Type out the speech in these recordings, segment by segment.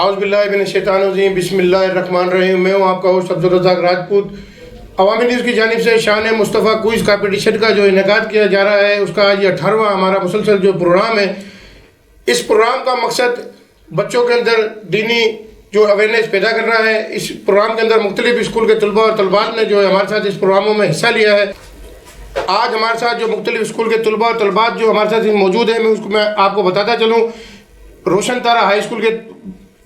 औज़ुबिल्लाहिमिनश्शैतानिर्रजीम बिस्मिल्लाहिर्रहमानिर्रहीम। मैं हूँ आपका होस्ट अब्दुल रज़ाक राजपूत। अवामी न्यूज़ की जानिब से शान मुस्तफ़ा क्विज़ कॉम्पिटिशन का जो इनेकाद किया जा रहा है, उसका आज 18वां हमारा मुसलसल जो प्रोग्राम है। इस प्रोग्राम का मकसद बच्चों के अंदर दीनी जो अवेयरनेस पैदा करना है। इस प्रोग्राम के अंदर मुख्तलिफ स्कूल के तलबा और तलबात ने जो है हमारे साथ इस प्रोग्रामों में हिस्सा लिया है। आज हमारे साथ जो मुख्तलिफ स्कूल के तलबा और तलबात जो हमारे साथ मौजूद है, मैं आपको बताता चलूँ। रोशन तारा हाई स्कूल के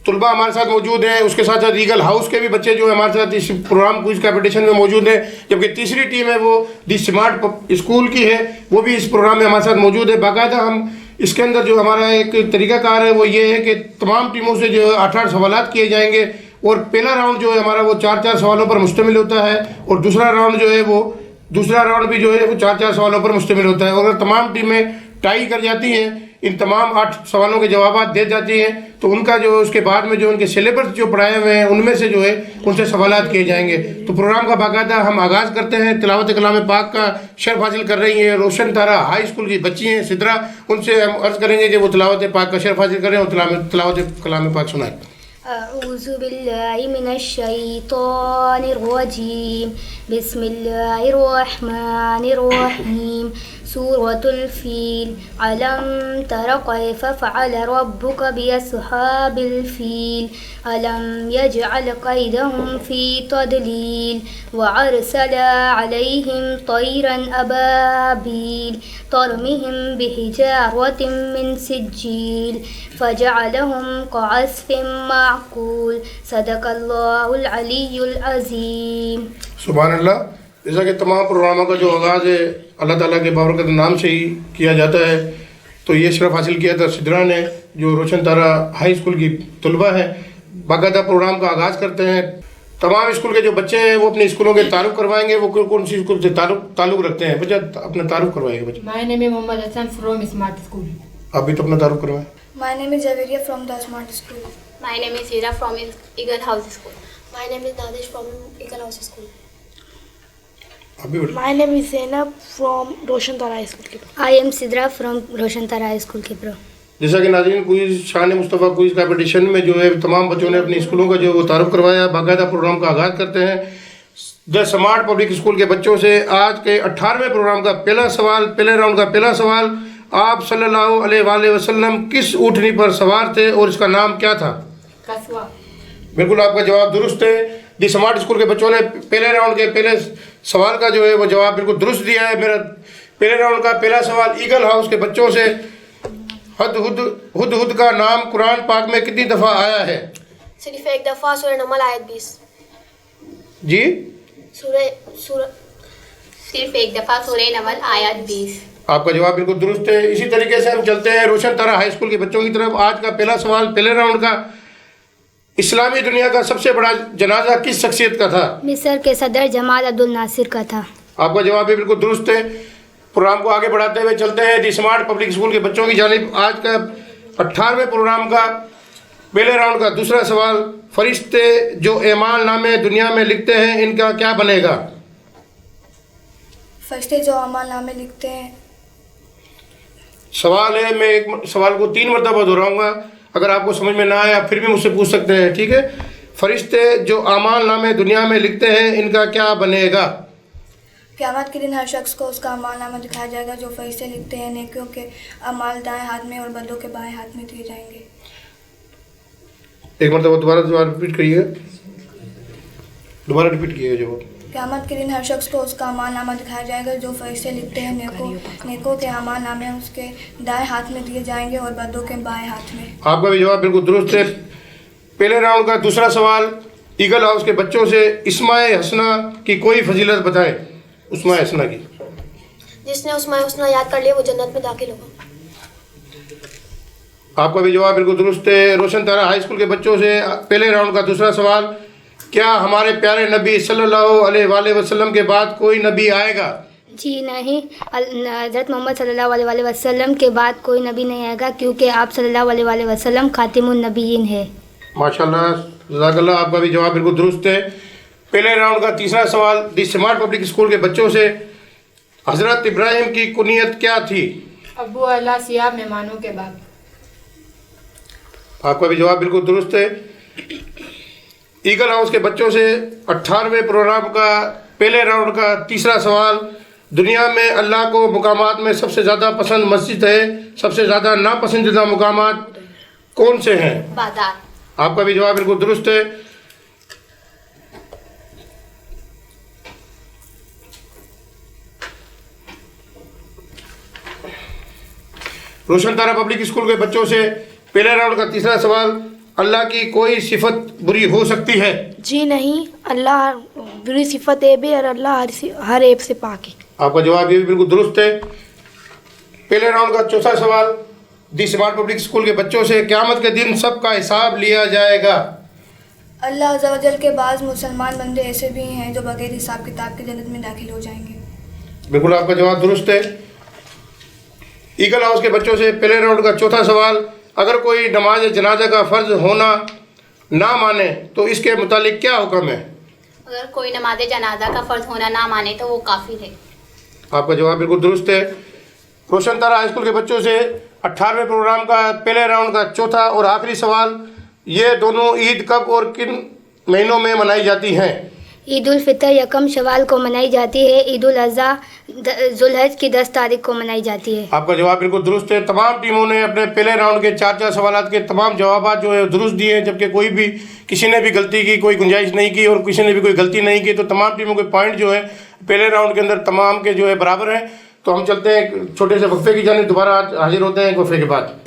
तलबा हमारे साथ मौजूद हैं। उसके साथ साथ ईगल हाउस के भी बच्चे जो है हमारे साथ इस प्रोग्राम क्विज कॉम्पिटिशन में मौजूद हैं। जबकि तीसरी टीम है वो दी स्मार्ट स्कूल की है, वो भी इस प्रोग्राम में हमारे साथ मौजूद है। बाकायदा हम इसके अंदर जो हमारा एक तरीकाकार है वो ये है कि तमाम टीमों से जो 8 सवालात किए जाएंगे और पहला राउंड जो है हमारा वो 4 सवालों पर मुश्तमिल होता है और दूसरा राउंड भी जो है वो 4 सवालों पर मुश्तमिल होता है। और अगर तमाम टीमें टाई कर जाती हैं, इन तमाम 8 सवालों के जवाब दे जाती हैं, तो उनका जो उसके बाद में जो उनके सिलेबस जो पढ़ाए हुए हैं उनमें से जो है उनसे सवालात किए जाएंगे। तो प्रोग्राम का बाकायदा हम आगाज़ करते हैं। तिलावत कलाम पाक का शर्फ हासिल कर रही है रोशन तारा हाई स्कूल की बच्ची हैं सिद्रा। उनसे हम अर्ज़ करेंगे कि वो तिलावत पाक का शर्फ हासिल करें और तिलावत कलाम पाक सुनाएं। अऊज़ु बिल्लाहि मिनश शैतानिर रजीम। बिस्मिल्लाहिर रहमानिर रहीम। सूरतुल फील। अलम तरा कैफ़ फ़अल रब्बुक बिअस्हाबिल फील। अलम यजअल कैदहुम फ़ी तदलील। व अरसल अलैहिम तैरन अबाबील तरमिहिम बिहिजारतिम मिन सिज्जील फ़जअलहुम कअस्फ़िम माअकूल। सदक़ल्लाहुल अलीयुल अज़ीम। सुभान अल्लाह। जैसा कि तमाम प्रोग्रामों का जो आगाज़ है अल्लाह ताला के बाबरकत नाम से ही किया जाता है, तो ये शरफ हासिल किया था सिद्रा ने, जो रोशन तारा हाई स्कूल की तलबा है। बाकायदा प्रोग्राम का आगाज़ करते हैं। तमाम स्कूल के जो बच्चे हैं वो अपने स्कूलों के तारुफ करवाएंगे। वो कौन सी स्कूल से ताल्लुक़ रखते हैं? बच्चा अपना तारुफ करवाएंगे। बच्चे my name is Mohammad Hasan from smart school. आप भी तो अपना तारुफ करवाएं। My name is Javeria from the smart school. My name is Heera from eagle house school. My name is Nadish from eagle house school. My name is Zainab from Roshan Tara High School. I am Sidra from Roshan Tara High School के pro. जैसा कि नाज़रीन quiz शान Mustafa quiz competition में जो है तमाम बच्चों ने अपने स्कूलों का जो वो तारुफ करवाया। बाकायदा प्रोग्राम का आगाज़ करते हैं द स्मार्ट पब्लिक स्कूल के बच्चों से। आज के 18वें प्रोग्राम का पहले राउंड का पहला सवाल, आप सल्लल्लाहु अलैहि वसल्लम किस ऊँटनी पर सवार थे और इसका नाम क्या था? कस्बा। बिल्कुल आपका जवाब दुरुस्त है। दी स्मार्ट स्कूल के बच्चों ने पहले राउंड के पहले सवाल का जो है वो जवाब बिल्कुल दुरुस्त दिया है। मेरा पहले राउंड का पहला सवाल ईगल हाउस के बच्चों से, हुद का नाम कुरान पाक में कितनी दफ़ा आया है? सिर्फ एक दफ़ा, सूरह नमल आयत 20। जी सिर्फ एक दफ़ा सूरह नमल आयत 20। आपका जवाब बिल्कुल दुरुस्त है। इसी तरीके से हम चलते हैं रोशन तारा हाई स्कूल के बच्चों की तरफ। आज का पहला सवाल पहले राउंड का, इस्लामी दुनिया का सबसे बड़ा जनाजा किस शख्सियत का था? मिस्र के सदर जमाल अब्दुल नासिर का था। आपका जवाब भी बिल्कुल दुरुस्त है। प्रोग्राम को आगे बढ़ाते हुए चलते हैं दी स्मार्ट पब्लिक स्कूल के बच्चों की जानिब। आज का 18वें प्रोग्राम का पहले राउंड का दूसरा सवाल, फरिश्ते जो एमाल नामे दुनिया में लिखते हैं इनका क्या बनेगा? फरिश्ते जो अमाल नामे लिखते हैं। सवाल है, मैं एक सवाल को 3 मरतबा दोहराऊंगा। अगर आपको समझ में ना आया फिर भी मुझसे पूछ सकते हैं, ठीक है? फरिश्ते जो अमाल नामे दुनिया में लिखते हैं इनका क्या बनेगा? क़यामत के दिन हर शख्स को उसका अमाल नामा दिखाया जाएगा। जो फरिश्ते लिखते हैं नेकियों के अमाल दाएं हाथ में और बदों के बाएं हाथ में दिए जाएंगे। एक मरतबा दोबारा रिपीट करिएगा। दोबारा रिपीट कीजिएगा जवाब। क़यामत के दिन हर शख्स को उसका अमाल नामा दिखाया जाएगा। जो फरिश्ते लिखते हैं नेकों के अमाल नामे उसके दाएं हाथ में दिए जाएंगे और बदों के बाएं हाथ में। आपका भी जवाब बिल्कुल दुरुस्त है। पहले राउंड का दूसरा सवाल ईगल हाउस के बच्चों से, इस्माए हसना की कोई फजीलत बताएं। उस्माए हसना की। जिसने उस्माए हसना याद कर लिया वो जन्नत में दाखिल होगा। आपका भी जवाब बिल्कुल दुरुस्त है। रोशन तारा हाई स्कूल के बच्चों से पहले राउंड का दूसरा सवाल, क्या हमारे प्यारे नबी सल्लल्लाहु अलैहि वसल्लम के बाद कोई नबी आएगा? जी नहीं, हज़रत मोहम्मद सल्लल्लाहु अलैहि वसल्लम के बाद कोई नबी नहीं आएगा, क्योंकि आप सल्लल्लाहु अलैहि वसल्लम खातिमुन नबीयीन है। माशाल्लाह, जज़ाकल्लाह। आपका भी जवाब बिल्कुल दुरुस्त है। पहले राउंड का तीसरा सवाल दी स्मार्ट पब्लिक स्कूल के बच्चों से, हज़रत इब्राहिम की कुनियत क्या थी? अबू अला सिया मेहमानों के बाद। आपका भी जवाब बिल्कुल दुरुस्त है। ईगल हाउस के बच्चों से 18वें प्रोग्राम का पहले राउंड का तीसरा सवाल, दुनिया में अल्लाह को मुकामात में सबसे ज़्यादा पसंद मस्जिद है, सबसे ज़्यादा नापसंदीदा मुकामात कौन से हैं? बाजार। आपका भी जवाब बिल्कुल दुरुस्त है। रोशन तारा पब्लिक स्कूल के बच्चों से पहले राउंड का तीसरा सवाल, अल्लाह की कोई सिफत बुरी हो सकती है? जी नहीं, अल्लाह बुरी सिफत है भी और अल्लाह हर ऐब से पाक है। आपका जवाब ये भी बिल्कुल दुरुस्त है। पहले राउंड का चौथा सवाल, दी स्मार्ट पब्लिक स्कूल के बच्चों से, क़यामत के दिन सबका हिसाब लिया जाएगा। अल्लाह अज़्ज़ा व जल के बाद मुसलमान बंदे ऐसे भी हैं जो बगैर हिसाब किताब के जन्नत में दाखिल हो जाएंगे। बिल्कुल आपका जवाब दुरुस्त है। ईगल हाउस के बच्चों से पहले राउंड का चौथा सवाल, अगर कोई नमाज जनाजा का फ़र्ज होना ना माने तो इसके मुतालिक क्या हुक्म है? अगर कोई नमाज जनाजा का फ़र्ज होना ना माने तो वो काफिर है। आपका जवाब बिल्कुल दुरुस्त है। रोशन तारा हाई स्कूल के बच्चों से 18वें प्रोग्राम का पहले राउंड का चौथा और आखिरी सवाल, ये दोनों ईद कब और किन महीनों में मनाई जाती हैं? ईद उल फितर यकम शवाल को मनाई जाती है, ईद उल अज़हा जुल्हज की 10 तारीख को मनाई जाती है। आपका जवाब बिल्कुल दुरुस्त है। तमाम टीमों ने अपने पहले राउंड के 4 सवालात के तमाम जवाब जो है दुरुस्त दिए हैं, जबकि किसी ने भी गलती की, कोई गुंजाइश नहीं की और किसी ने भी कोई गलती नहीं की। तो तमाम टीमों के पॉइंट जो है पहले राउंड के अंदर तमाम के जो है बराबर हैं। तो हम चलते हैं एक छोटे से वक्फे की जानिब, दोबारा हाजिर होते हैं एक वक्फे के बाद।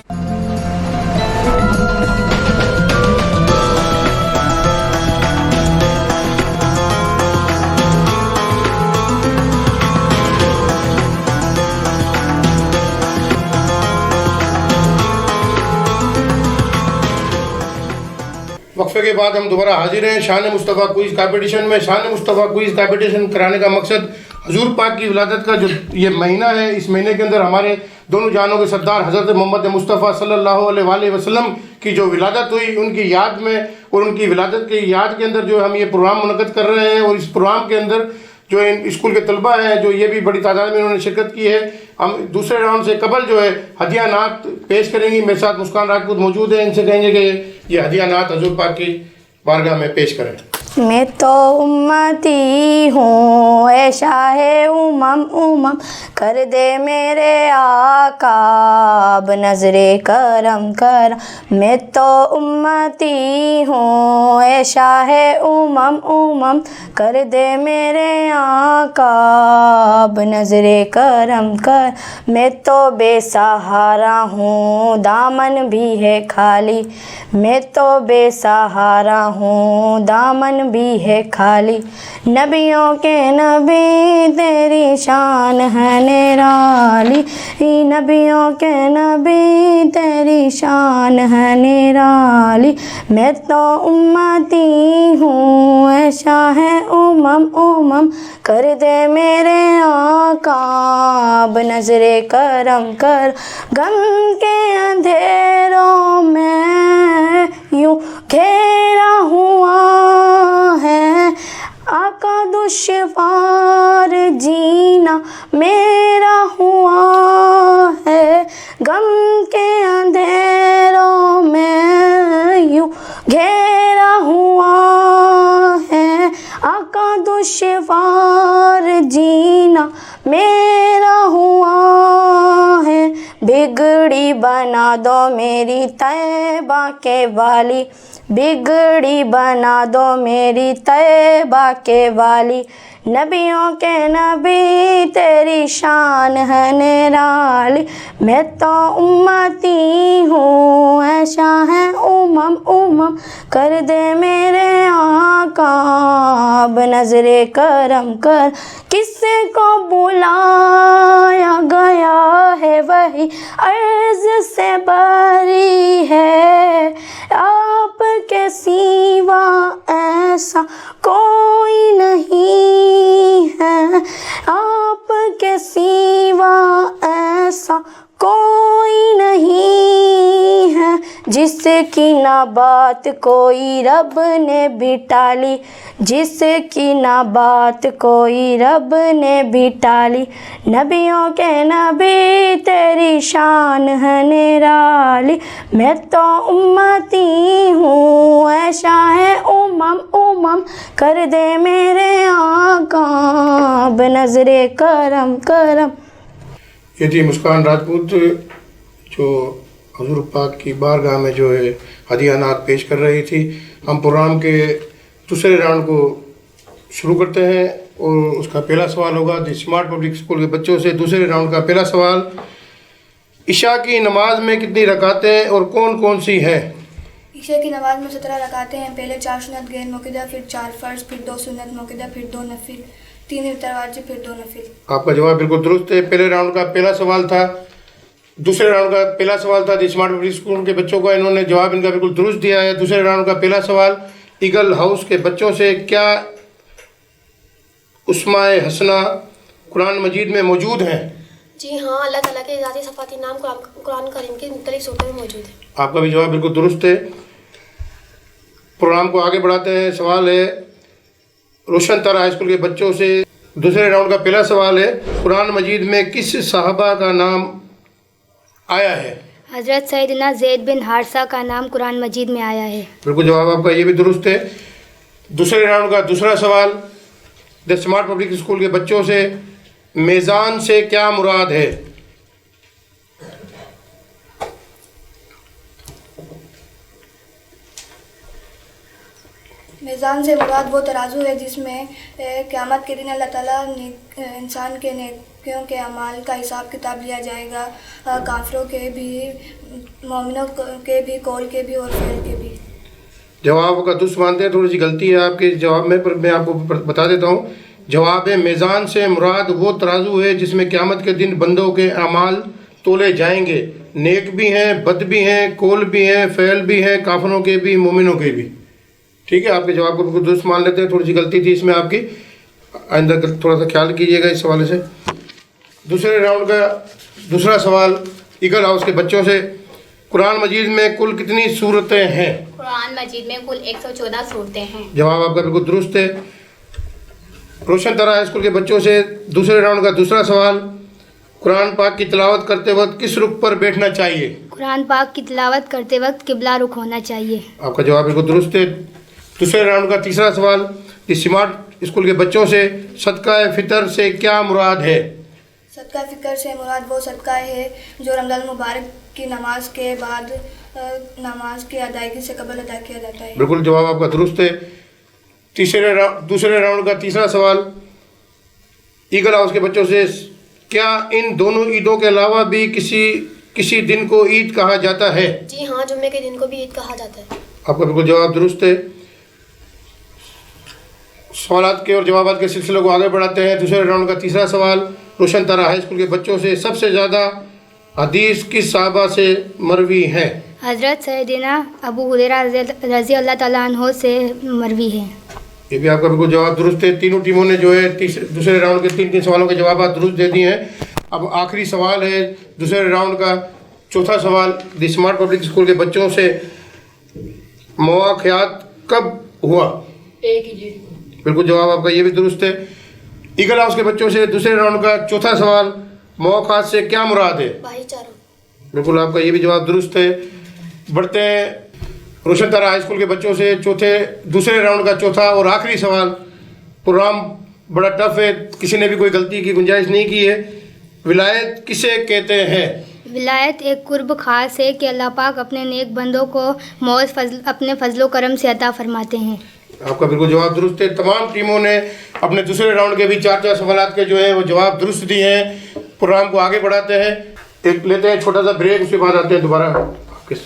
वक्फे के बाद हम दोबारा हाजिर हैं शान मुस्तफ़ा क्विज़ कंपटीशन में। शान मुस्तफ़ा क्विज़ कंपटीशन कराने का मकसद हजूर पाक की विलादत का जो ये महीना है, इस महीने के अंदर हमारे दोनों जानों के सरदार हज़रत मोहम्मद मुस्तफ़ा सल्लल्लाहु अलैहि वसल्लम की जो विलादत हुई, उनकी याद में और उनकी विलादत की याद के अंदर जो हम ये प्रोग्राम मुनक़्क़द कर रहे हैं। और इस प्रोग्राम के अंदर जो इन स्कूल के तलबा हैं, जो ये भी बड़ी तादाद में उन्होंने शिरकत की है। हम दूसरे राउंड से कबल जो है हदिया नात पेश करेंगी। मेरे साथ मुस्कान राजपूत मौजूद हैं, इनसे कहेंगे कि ये हदिया नात हजूर पाक की बारगाह में पेश करें। मैं तो उम्मती हूँ ए शाहे उमम उमम, कर दे मेरे आका अब नजरे करम कर। मैं तो उम्मती हूँ ए शाहे उमम उमम, कर दे मेरे आका अब नजरे करम कर। मैं तो बेसहारा हूँ दामन भी है खाली, मैं तो बेसहारा हूँ दामन भी है खाली। नबियों के नबी तेरी शान है निराली, नबियों के नबी तेरी शान है निराली। मैं तो उम्मती हूँ ऐसा है उमम उमम, कर दे मेरे आका अब नजरे करम कर। गम के अंधेरों में यूं घेरा हुआ है, आका दुश्वार जीना मेरा हुआ है। गम के अंधेरों में यूं घेरा हुआ है, आका दुश्वार जीना मेरा हुआ है। बिगड़ी बना दो मेरी तैबा के वाली, बिगड़ी बना दो मेरी तैबा के वाली। नबियों के नबी तेरी शान है निराली। मैं तो उम्मती हूँ ऐसा है उमम उमम, कर दे मेरे आका अब नजरे करम कर। किसी को बुलाया गया है वही अर्ज से बरी है, आपके सिवा ऐसा कोई नहीं है, आपके सिवा ऐसा कोई नहीं है। जिसकी ना बात कोई रब ने भी टाली, जिसकी ना बात कोई रब ने भी टाली। नबियों के नबी तेरी शान है निराली, मैं तो उम्मती हूँ ऐसा है उमम उमम, कर दे मेरे आका बनज़रे करम करम। ये थी मुस्कान राजपूत जो हुजूर पाक की बारगाह में जो है हदियानात पेश कर रही थी। हम प्रोग्राम के दूसरे राउंड को शुरू करते हैं और उसका पहला सवाल होगा द स्मार्ट पब्लिक स्कूल के बच्चों से। दूसरे राउंड का पहला सवाल, इशा की नमाज में कितनी रकातें और कौन कौन सी हैं? ईशा की नमाज में 17 रकातें हैं। पहले 4 सुन्नत गैर मौक़िदा, फिर 4 फ़र्ज़, फिर 2 सुन्नत मौक़िदा, फिर 2 नफिल, 3 वितर वाजिब, फिर 2 नफिल। आपका जवाब बिल्कुल दुरुस्त है। पहले राउंड का पहला सवाल था, दूसरे राउंड का पहला सवाल था द स्मार्ट पब्लिक स्कूल के बच्चों का, इन्होंने जवाब इनका बिल्कुल दुरुस्त दिया है। दूसरे राउंड का पहला सवाल, ईगल हाउस के बच्चों से, क्या उस्माए हसना कुरान मजीद में मौजूद हैं? जी हाँ, अल्लाह ताला के ज़ाती सिफ़ाती नाम कुरान करीम के मुख्तलिफ़ सूरतों में मौजूद है। आपका भी जवाब बिल्कुल दुरुस्त है। प्रोग्राम को आगे बढ़ाते हैं। सवाल है रोशन तारा हाई स्कूल के बच्चों से। दूसरे राउंड का पहला सवाल है, कुरान मजीद में किस सहाबा का नाम आया है? हज़रत सैयदना ज़ैद बिन हारसा का नाम कुरान मजीद में आया है। बिल्कुल जवाब आपका ये भी दुरुस्त है। दूसरे राउंड का दूसरा सवाल द स्मार्ट पब्लिक स्कूल के बच्चों से, मेज़ान से क्या मुराद है? मीज़ान से मुराद वो तराजू है जिसमें क़यामत के दिन अल्लाह ताला इंसान के नेकियों के अमाल का हिसाब किताब लिया जाएगा, काफिरों के भी, मोमिनों के भी, कौल के भी और फ़ेल के भी। जवाब का दुरुस्त मानते हैं, थोड़ी सी गलती है आपके जवाब में, पर मैं आपको बता देता हूँ। जवाब है मेज़ान से मुराद वो तराजू है जिसमें क़यामत के दिन बंदों के अमाल तोले जाएंगे। नेक भी हैं, बद भी हैं, कौल भी हैं, फ़ेल भी हैं, काफिरों के भी, मोमिनों के भी। ठीक है, आपके जवाब को बिल्कुल दुरुस्त मान लेते हैं। थोड़ी सी गलती थी इसमें आपकी, आइंदा थोड़ा सा ख्याल कीजिएगा इस हवाले से। दूसरे राउंड का दूसरा सवाल ईगल हाउस के बच्चों से, कुरान मजीद में कुल कितनी सूरतें हैं? कुरान मजीद में कुल 114 सूरतें हैं। जवाब आपका बिल्कुल दुरुस्त है। रोशन तारा हाई स्कूल के बच्चों से दूसरे राउंड का दूसरा सवाल, कुरान पाक की तिलावत करते वक्त किस रुख पर बैठना चाहिए? कुरान पाक की तिलावत करते वक्त किबला रुख होना चाहिए। आपका जवाब बिल्कुल दुरुस्त है। दूसरे राउंड का तीसरा सवाल स्मार्ट स्कूल के बच्चों से, सदका फितर से क्या मुराद है? सदका फ़िक्र से मुराद वो सदका है जो रमज़ान मुबारक की नमाज के बाद नमाज की अदायगी से कबल अदा किया जाता है। बिल्कुल जवाब आपका दुरुस्त है। दूसरे राउंड का तीसरा सवाल ईगल हाउस के बच्चों से, क्या इन दोनों ईदों के अलावा भी किसी दिन को ईद कहा जाता है? जी हाँ, जुम्मे के दिन को भी ईद कहा जाता है। आपका बिल्कुल जवाब दुरुस्त है। सवालात के और जवाबात के सिलसिले को आगे बढ़ाते हैं। दूसरे राउंड का तीसरा सवाल रोशन तारा हाई स्कूल के बच्चों से, सबसे ज़्यादा हदीस किस साहबा से मरवी है? हज़रत सैयदना अबू हुरैरा रज़ी अल्लाह ताला अन्हो से मरवी है। ये भी आपका बिल्कुल जवाब दुरुस्त है। तीनों टीमों ने जो है दूसरे राउंड के तीन सवालों के जवाब दुरुस्त दे दिए हैं। अब आखिरी सवाल है दूसरे राउंड का चौथा सवाल द स्मार्ट पब्लिक स्कूल के बच्चों से, मवाक़ियात कब हुआ? 1 ईद। बिल्कुल जवाब आपका ये भी दुरुस्त है। ईगल हाउस के बच्चों से दूसरे राउंड का चौथा सवाल, मौक़ात से क्या मुराद है? भाईचारा। बिल्कुल आपका ये भी जवाब दुरुस्त है। बढ़ते हैं रोशन तारा हाई स्कूल के बच्चों से दूसरे राउंड का चौथा और आखिरी सवाल। प्रोग्राम बड़ा टफ है, किसी ने भी कोई गलती की गुंजाइश नहीं की है। विलायत किसे कहते हैं? विलायत एक कुर्ब ख़ास है कि अल्लाह पाक अपने नेक बंदों को मौज अपने फजलो करम से अता फरमाते हैं। आपका बिल्कुल जवाब दुरुस्त है। तमाम टीमों ने अपने दूसरे राउंड के भी 4 सवालात के जो है वो जवाब दुरुस्त दिए हैं। प्रोग्राम को आगे बढ़ाते हैं, एक लेते हैं छोटा सा ब्रेक, उसके बाद आते हैं दोबारा आपके।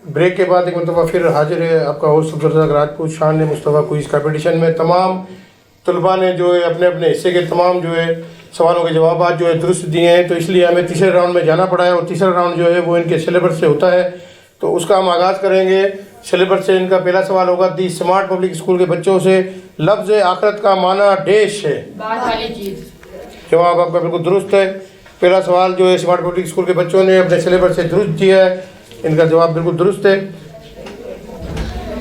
ब्रेक के बाद एक मरतबा फिर हाजिर है आपका होस्ट अब्दुल राजपूत शान मुस्तफ़ा क्विज़ कंपटीशन में। तमाम तलबा ने जो है अपने अपने हिस्से के तमाम जो है सवालों के जवाब आज जो है दुरुस्त दिए हैं, तो इसलिए हमें तीसरे राउंड में जाना पड़ा है। और तीसरा राउंड जो है वो इनके सिलेबस से होता है, तो उसका हम आगाज़ करेंगे। सिलेबस से इनका पहला सवाल होगा दी स्मार्ट पब्लिक स्कूल के बच्चों से, लफ्ज़ आखिरत का माना डैश है। बाद वाली चीज। जवाब आपका बिल्कुल दुरुस्त है। पहला सवाल जो है स्मार्ट पब्लिक स्कूल के बच्चों ने अपने सिलेबस से दुरुस्त दिया है, इनका जवाब बिल्कुल दुरुस्त है।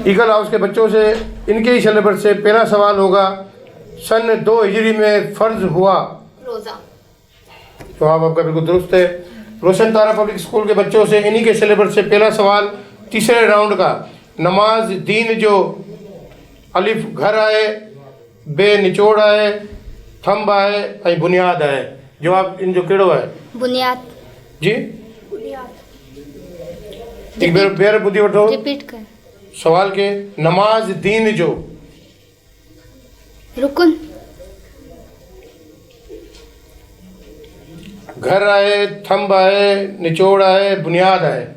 ईगल हाउस के बच्चों से इनके ही सिलेबस से पहला सवाल होगा, सन 2 हिजरी में फ़र्ज हुआ। रोज़ा। जवाब आपका बिल्कुल दुरुस्त है। रोशन तारा पब्लिक स्कूल के बच्चों से इन्हीं के सिलेबस से पहला सवाल तीसरे राउंड का, नमाज दीन जो, अलिफ घर आए, बे निचोड़ आए, थंब आए ऐं बुनियाद आए। जवाब इन जो कहिड़ो है? बुनियाद। जी एक बेर ॿुधी वठो रिपीट कर। सवाल के, नमाज दीन जो, रुकुन, घर आए, थंब आए, निचोड़ आए, बुनियाद आए।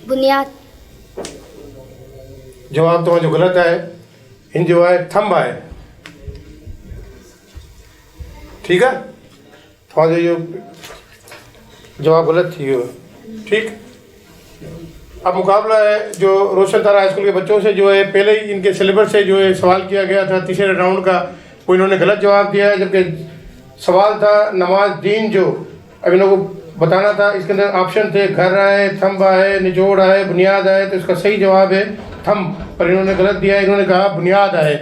बुनियाद। जवाब तो जो गलत है, इन जो है थंब आए। ठीक है, तो जो जवाब गलत थी वो। ठीक, अब मुकाबला है जो रोशन तारा हाई स्कूल के बच्चों से, जो है पहले ही इनके सिलेबस से जो है सवाल किया गया था तीसरे राउंड का, वो इन्होंने गलत जवाब दिया है। जबकि सवाल था नमाज दीन जो, अब इन लोगों को बताना था, इसके अंदर ऑप्शन थे घर आए, थंब आए, निचोड़ आए, बुनियाद आए, तो इसका सही जवाब है थंब, पर इन्होंने गलत दिया, इन्होंने कहा बुनियाद आए।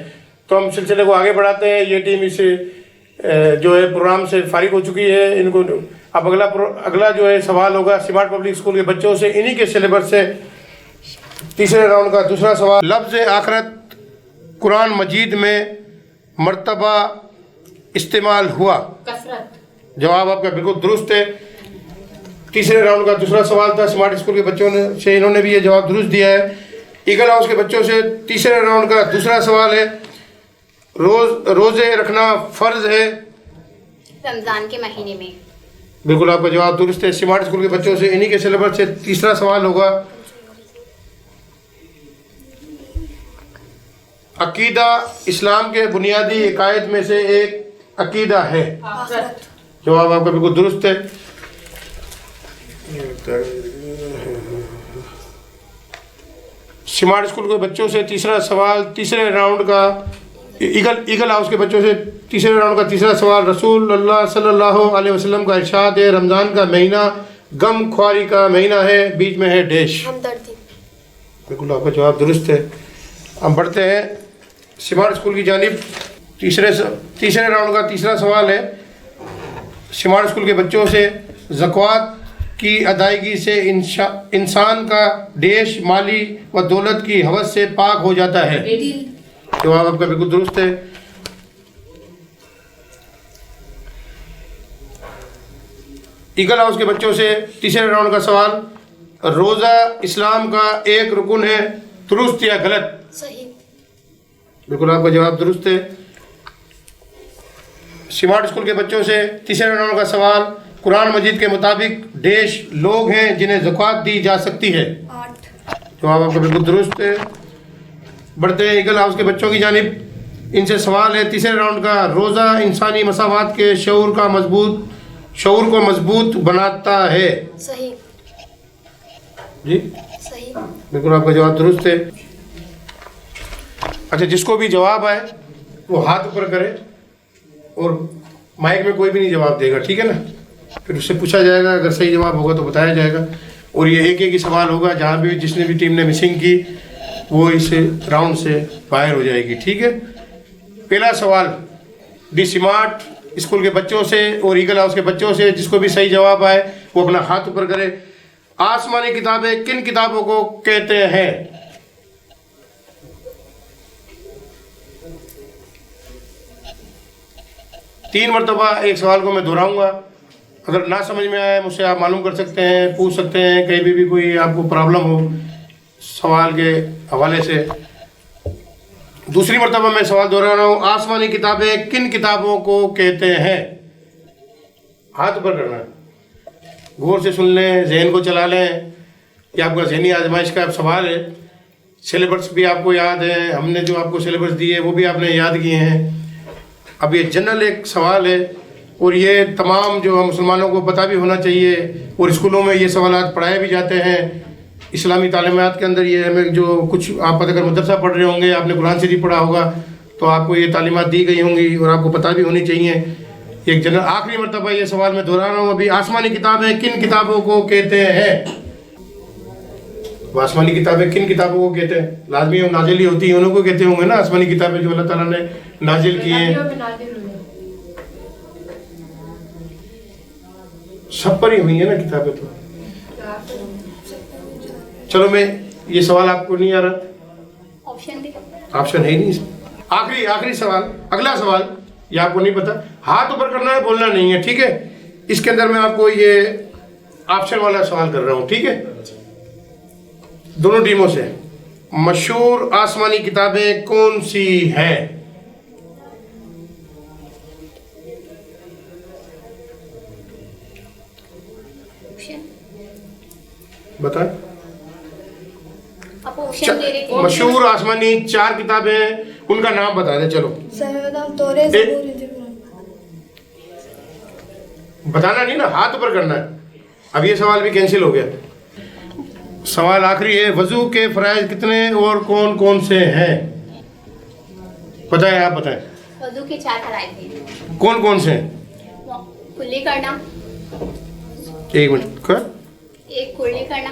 तो हम सिलसिले को आगे बढ़ाते हैं। ये टीम इसे जो है प्रोग्राम से फारिग हो चुकी है। इनको अब अगला जो है सवाल होगा स्मार्ट पब्लिक स्कूल के बच्चों से, इन्हीं के सिलेबस से तीसरे राउंड का दूसरा सवाल, लफ्ज़ आखिरत कुरान मजीद में मर्तबा इस्तेमाल हुआ। कसरत। जवाब आपका बिल्कुल दुरुस्त है। तीसरे राउंड का दूसरा सवाल था स्मार्ट स्कूल के बच्चों ने से, इन्होंने भी ये जवाब दुरुस्त दिया है। ईगल हाउस के बच्चों से तीसरे राउंड का दूसरा सवाल है, रोज़े रखना फ़र्ज है रमज़ान के महीने में। बिल्कुल आपका जवाब दुरुस्त है। स्मार्ट स्कूल के बच्चों से इन्हीं के सिलेबस से तीसरा सवाल होगा, अकीदा इस्लाम के बुनियादी इकायद में से एक अकीदा है। आखिरत। जवाब आपका बिल्कुल दुरुस्त है। स्मार्ट स्कूल के बच्चों से तीसरा सवाल तीसरे राउंड का, ईगल हाउस के बच्चों से तीसरे राउंड का तीसरा सवाल, रसूल अल्लाह सल्लल्लाहु अलैहि वसल्लम का इरशाद है, रमज़ान का महीना गम ख्वारी का महीना है, बीच में है डैश। हमदर्दी। बिल्कुल आपका जवाब दुरुस्त है। हम बढ़ते हैं स्मार्ट स्कूल की जानिब। तीसरे राउंड का तीसरा सवाल है स्मार्ट स्कूल के बच्चों से, ज़कात की अदायगी से इंसान का देश, माली व दौलत की हवस से पाक हो जाता है। जवाब आपका बिल्कुल दुरुस्त है। ईगल हाउस के बच्चों से तीसरे राउंड का सवाल, रोज़ा इस्लाम का एक रुकन है, दुरुस्त या गलत? सही। बिल्कुल आपका जवाब दुरुस्त है। स्मार्ट स्कूल के बच्चों से तीसरे राउंड का सवाल, कुरान मजीद के मुताबिक देश लोग हैं जिन्हें ज़कात दी जा सकती है। 8। जवाब आपका बिल्कुल दुरुस्त है। बढ़ते हैं ईगल हाउस के बच्चों की जानिब। इनसे सवाल है तीसरे राउंड का, रोज़ा इंसानी मसावात के शऊर को मजबूत बनाता है। सही। जी सही। बिल्कुल आपका जवाब दुरुस्त है। अच्छा, जिसको भी जवाब आए वो हाथ ऊपर करे, और माइक में कोई भी नहीं जवाब देगा, ठीक है ना? फिर उससे पूछा जाएगा, अगर सही जवाब होगा तो बताया जाएगा। और ये एक ही सवाल होगा, जहाँ भी जिसने भी टीम ने मिसिंग की वो इस राउंड से बाहर हो जाएगी, ठीक है? पहला सवाल दी स्मार्ट स्कूल के बच्चों से और ईगल हाउस के बच्चों से, जिसको भी सही जवाब आए वो अपना हाथ ऊपर करे। आसमानी किताबें किन किताबों को कहते हैं? तीन मरतबा एक सवाल को मैं दोहराऊंगा, अगर ना समझ में आए मुझसे आप मालूम कर सकते हैं, पूछ सकते हैं, कहीं भी कोई आपको प्रॉब्लम हो सवाल के हवाले से। दूसरी मरतबा मैं सवाल दोहरा रहा हूँ, आसमानी किताबें किन किताबों को कहते हैं? हाथ ऊपर करना है, गौर से सुन लें, जहन को चला लें। ये आपका जहनी आजमाइश का सवाल है, सिलेबस भी आपको याद है, हमने जो आपको सिलेबस दिए वो भी आपने याद किए हैं। अब ये जनरल एक सवाल है और ये तमाम जो मुसलमानों को पता भी होना चाहिए और स्कूलों में ये सवालात पढ़ाए भी जाते हैं। इस्लामी तालीमात के अंदर ये हमें जो कुछ आप अगर मदरसा पढ़ रहे होंगे, आपने कुरान शरीफ पढ़ा होगा तो आपको ये तालीमात दी गई होंगी और आपको पता भी होनी चाहिए। एक जनरल आखिरी मरतबा ये सवाल मैं दोहरा रहा हूँ अभी, आसमानी किताबें किन किताबों को कहते हैं? आसमानी किताबें किन किताबों को कहते हैं? लाजमी और नाजिल ही होती है, उन्हों को कहते होंगे ना आसमानी किताबें जो अल्लाह ताला ने नाजिल की हैं। सब पर ही हुई है ना किताबें तो। चलो मैं ये सवाल आपको नहीं आ रहा, ऑप्शन दे। ऑप्शन है ही नहीं इसमें। आखिरी सवाल, अगला सवाल ये आपको नहीं पता, हाथ ऊपर करना है, बोलना नहीं है, ठीक है? इसके अंदर मैं आपको ये ऑप्शन वाला सवाल कर रहा हूँ, ठीक है? दोनों टीमों से मशहूर आसमानी किताबें कौन सी हैं? बताएं। आप ऑप्शन दे रहे थे। मशहूर आसमानी 4 किताबें, उनका नाम बता दे। चलो सर मैं बताऊँ, तौरे ज़बूर इंजील कुरान। बताना नहीं ना, हाथ ऊपर करना है। अब ये सवाल भी कैंसिल हो गया। सवाल आखिरी है, वजू के फराइज कितने और कौन कौन से हैं? बताएं, आप बताएं। वजू के 4 फराइज़ हैं। कौन कौन से हैं? कुल्ली करना, एक मिनट का। एक कुल्ली करना,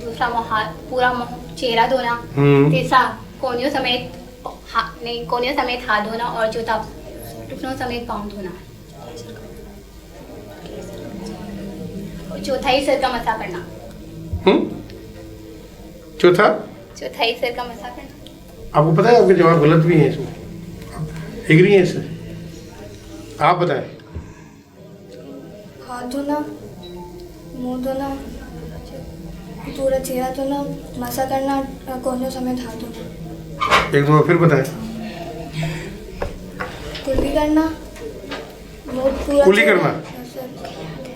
दूसरा पूरा चेहरा धोना, तीसरा कोनियों समेत कोनियों समेत हाथ धोना और चौथा टुकड़ों समेत पाँव धोना। और चौथा ही सिर का मसा करना। चौथा ही सिर का मसा करना। आपको पता है आपके जवाब गलत भी हैं इसमें, एग्री हैं इससे? आप बताएं। हाथ धोना, मुंह धोना, पूरा चेहरा धोना, मसा करना, कोहनियों समेत हाथ धोना। एक दो फिर बताएं। कुल्ली करना, मुंह पूरा कुल्ली चेहरा- करना?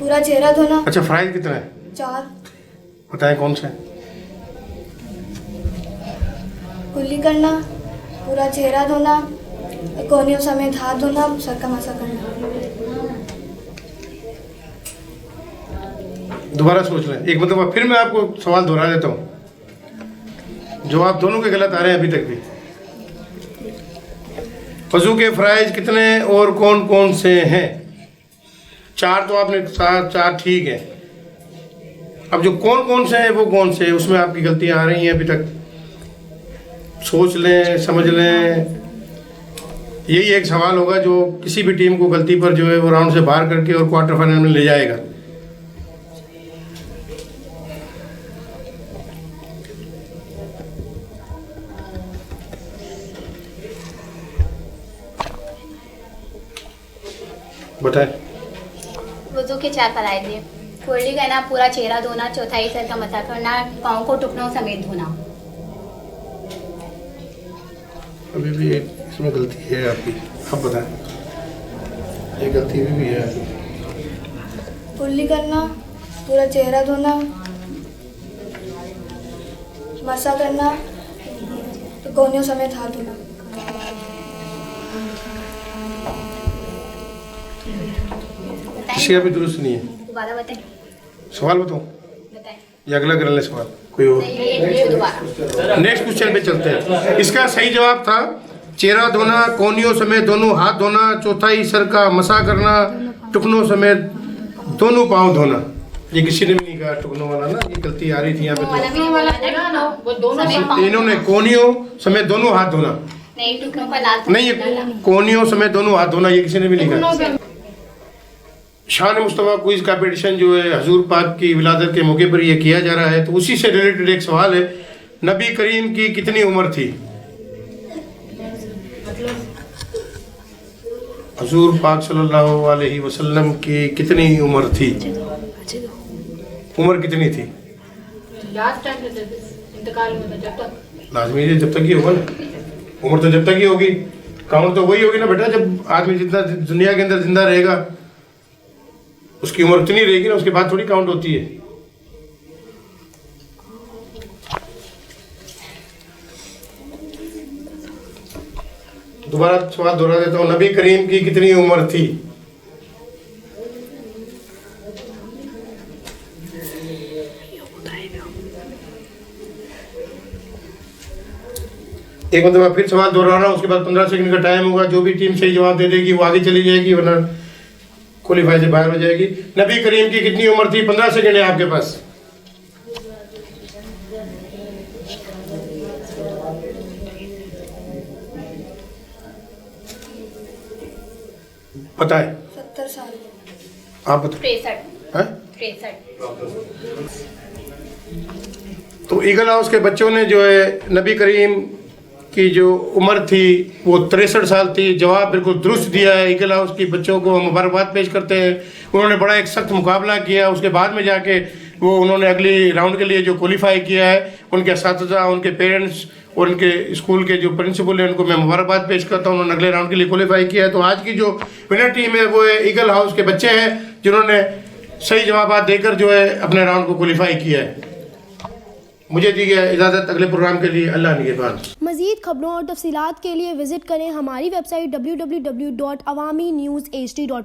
पूरा चेहरा धोना। अच्छा, फराइज कितना है? 4। बताएं कौन सा है? कुल्ली करना, पूरा चेहरा धोना, कोहनियों समेत हाथ धोना, सर का मसा करना। दोबारा सोच लें एक मतलब, फिर मैं आपको सवाल दोहरा देता हूँ। जवाब दोनों के गलत आ रहे हैं अभी तक भी। वजू के फराइज कितने और कौन कौन से हैं? 4 तो आपने 4 ठीक है। अब जो कौन कौन से हैं वो कौन से हैं, उसमें आपकी गलतियां आ रही हैं अभी तक। सोच लें, समझ लें। यही एक सवाल होगा जो किसी भी टीम को गलती पर जो है वो राउंड से बाहर करके और क्वार्टर फाइनल में ले जाएगा। बताएं। वजू के 4 फराइज़ हैं। कुल्ली करना, पूरा चेहरा धोना, चौथा ही सिर का मसा करना, पाँव को टुकड़ों समेत धोना। अभी भी इसमें गलती है आपकी, अब बताएं। ये गलती भी है आपकी। कुल्ली करना, पूरा चेहरा धोना, मसा करना, कोहनियों समेत हाथ धोना। किसी का भी दुरुस्त नहीं है। दोबारा बताएं। सवाल बताओ बताएं। या अगला कर ले सवाल कोई और। ये दोबारा। नेक्स्ट क्वेश्चन पे चलते हैं। इसका सही जवाब था चेहरा धोना, कोहनियों समेत दोनों हाथ धोना, चौथाई सर का मसा करना, टुकनों समेत दोनों पाँव धोना। ये किसी ने भी नहीं कहा टुकनों वाला ना, ये गलती आ रही थी यहाँ पे तो। इन्होंने कोहनियों समेत दोनों हाथ धोना, नहीं टुकड़ों पर लाल नहीं ये कोहनियों समेत दोनों हाथ धोना, ये किसी ने भी नहीं कहा। शान मुस्तफ़ा क्विज कंपटीशन जो है हजूर पाक की विलादत के मौके पर ये किया जा रहा है, तो उसी से रिलेटेड एक सवाल है, नबी करीम की कितनी उम्र थी? हजूर पाक सल्लल्लाहु अलैहि वसल्लम की कितनी उम्र थी? उम्र कितनी थी? लास्ट टाइम इंतकाल में जब तक लाजमी है, जब तक ही होगा ना, उम्र तो जब तक ही होगी, काउंट तो वही होगी ना बेटा, जब आदमी जितना दुनिया के अंदर जिंदा रहेगा उसकी उम्र उतनी रहेगी ना, उसके बाद थोड़ी काउंट होती है। दोबारा सवाल दोहरा देता हूँ, नबी करीम की कितनी उम्र थी? एक मतलब मैं फिर सवाल दोहरा रहा हूँ, उसके बाद 15 सेकंड का टाइम होगा। जो भी टीम सही जवाब दे देगी वो आगे चली जाएगी, वरना क्वालीफाई से बाहर हो जाएगी। नबी करीम की कितनी उम्र थी? 15 सेकंड है आपके पास। पता है? 70 साल। आप बताओ। 63 तो ईगल हाउस के बच्चों ने जो है नबी करीम की जो उम्र थी वो 63 साल थी। जवाब बिल्कुल दुरुस्त दिया है। ईगल हाउस के बच्चों को हम मुबारकबाद पेश करते हैं। उन्होंने बड़ा एक सख्त मुकाबला किया, उसके बाद में जाके वो उन्होंने अगली राउंड के लिए जो क्वालिफाई किया है। उनके असातिज़ा, उनके पेरेंट्स और उनके स्कूल के जो प्रिंसिपल हैं उनको मैं मुबारकबाद पेश करता हूँ। उन्होंने अगले राउंड के लिए क्वालिफाई किया है। तो आज की जो विनर टीम है वो है ईगल हाउस के बच्चे हैं, जिन्होंने सही जवाब देकर जो है अपने राउंड को क्वालिफाई किया है। मुझे दी गई इजाज़त अगले प्रोग्राम के लिए। अल्लाह निगहबान। मज़ीद खबरों और तफसीलात के लिए विजिट करें हमारी वेबसाइट www.awamiNewsHD.com।